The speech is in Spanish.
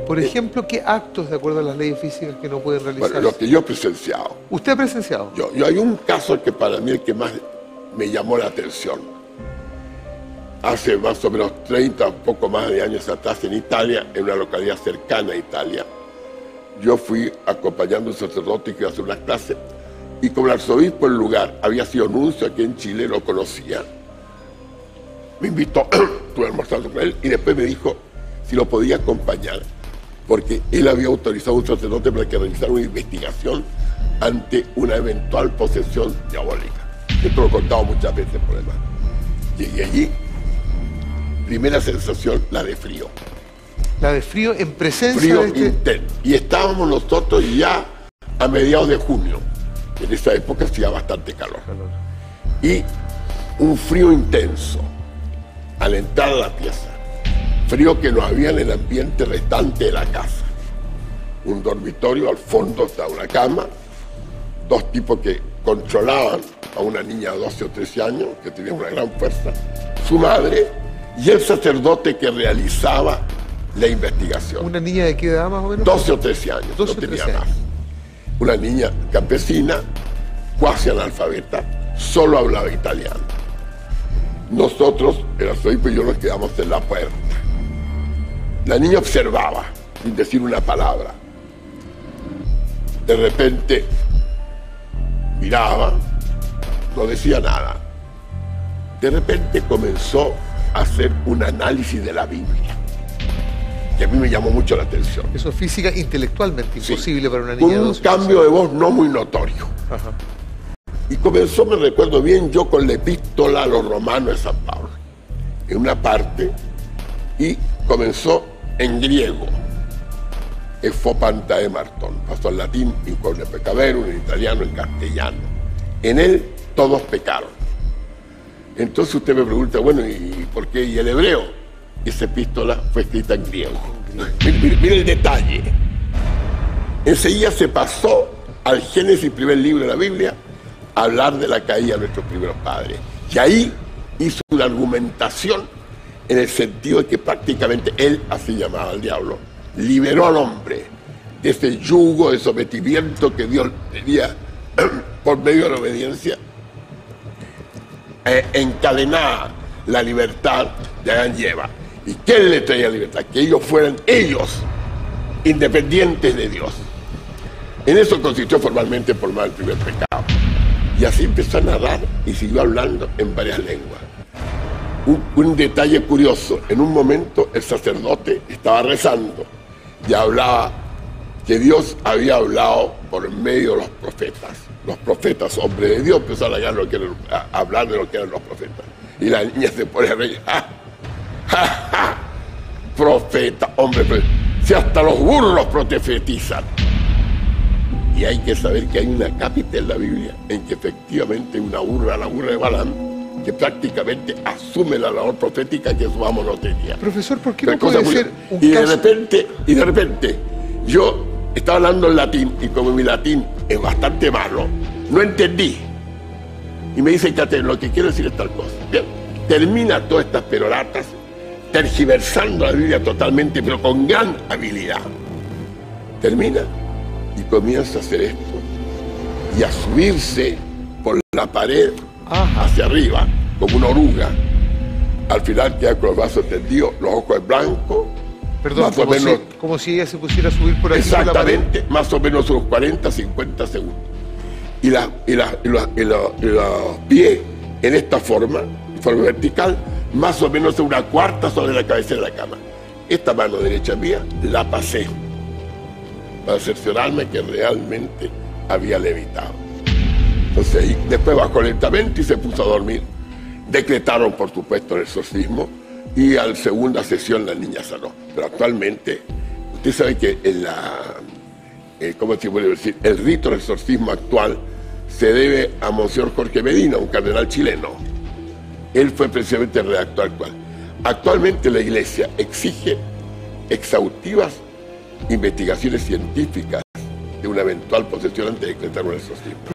Por ejemplo, ¿qué actos, de acuerdo a las leyes físicas, que no pueden realizarse? Bueno, lo que yo he presenciado. ¿Usted ha presenciado? Yo hay un caso que para mí el que más me llamó la atención. Hace más o menos 30, poco más de años atrás, en Italia, en una localidad cercana a Italia, yo fui acompañando a un sacerdote que iba a hacer una clase, y como el arzobispo del lugar había sido nuncio aquí en Chile, lo conocía, me invitó, estuve almorzando con él, y después me dijo si lo podía acompañar, porque él había autorizado a un sacerdote para que realizara una investigación ante una eventual posesión diabólica. Esto lo he contado muchas veces por demás. Llegué allí, primera sensación, la de frío. La de frío en presencia Frío de este... intenso. Y estábamos nosotros ya a mediados de junio. En esa época hacía bastante calor. Y un frío intenso al entrar a la pieza. Frío que no había en el ambiente restante de la casa. Un dormitorio, al fondo estaba una cama, dos tipos que controlaban a una niña de 12 o 13 años, que tenía una gran fuerza, su madre y el sacerdote que realizaba la investigación. ¿Una niña de qué edad más o menos? 12 o 13 años, 12 no tenía 13 más. años. Una niña campesina, cuasi analfabeta, solo hablaba italiano. Nosotros, el arzobispo y yo, nos quedamos en la puerta. La niña observaba, sin decir una palabra. De repente, miraba, no decía nada. De repente comenzó a hacer un análisis de la Biblia, que a mí me llamó mucho la atención. Eso es física intelectualmente imposible, sí, para una niña con de un 12 cambio de voz no muy notorio. Ajá. Y comenzó, me recuerdo bien, yo con la epístola a los romanos de San Pablo, en una parte, y comenzó en griego, Efopanta de Martón, pasó al latín, y con el pecadero, en italiano, en castellano. En él todos pecaron. Entonces usted me pregunta, bueno, ¿y por qué? ¿Y el hebreo? Esa epístola fue escrita en griego. Mire el detalle. Enseguida se pasó al Génesis, primer libro de la Biblia, a hablar de la caída de nuestros primeros padres. Y ahí hizo una argumentación en el sentido de que prácticamente él, así llamaba al diablo, liberó al hombre de ese yugo de sometimiento que Dios tenía por medio de la obediencia, encadenaba la libertad de Adán y Eva. ¿Y qué le traía libertad? Que ellos fueran ellos independientes de Dios. En eso consistió formalmente en formar el primer pecado. Y así empezó a narrar y siguió hablando en varias lenguas. Un detalle curioso, en un momento el sacerdote estaba rezando y hablaba que Dios había hablado por medio de los profetas. Los profetas, hombres de Dios, empezaron a hablar de lo que eran los profetas. Y la niña se pone a reír. ¡Ja, ja, ja! Profeta, hombre, si hasta los burros profetizan. Y hay que saber que hay una cápita en la Biblia en que efectivamente una burra, la burra de Balaam, que prácticamente asume la labor profética que su amo no tenía. Profesor, ¿por qué no puede ser un y caso? de repente, yo estaba hablando en latín, y como mi latín es bastante malo, no entendí. Y me dice, Cate, lo que quiero decir es tal cosa. Bien, termina todas estas peroratas, tergiversando la Biblia totalmente, pero con gran habilidad. Termina y comienza a hacer esto, y a subirse por la pared hacia arriba, como una oruga. Al final queda con los brazos tendidos, los ojos en blanco. Perdón, más o menos, como si ella se pusiera a subir por aquí. exactamente, por más o menos unos 40, 50 segundos. Y los pies en esta forma vertical, más o menos una cuarta sobre la cabecera de la cama. Esta mano derecha mía la pasé para cerciorarme que realmente había levitado. Entonces, después bajó lentamente y se puso a dormir. Decretaron, por supuesto, el exorcismo, y a la segunda sesión la niña sanó. Pero actualmente, usted sabe que ¿cómo se puede decir? El rito del exorcismo actual se debe a Monseñor Jorge Medina, un cardenal chileno. Él fue precisamente el redactor actual. Actualmente la Iglesia exige exhaustivas investigaciones científicas de una eventual posesión antes de decretar un exorcismo.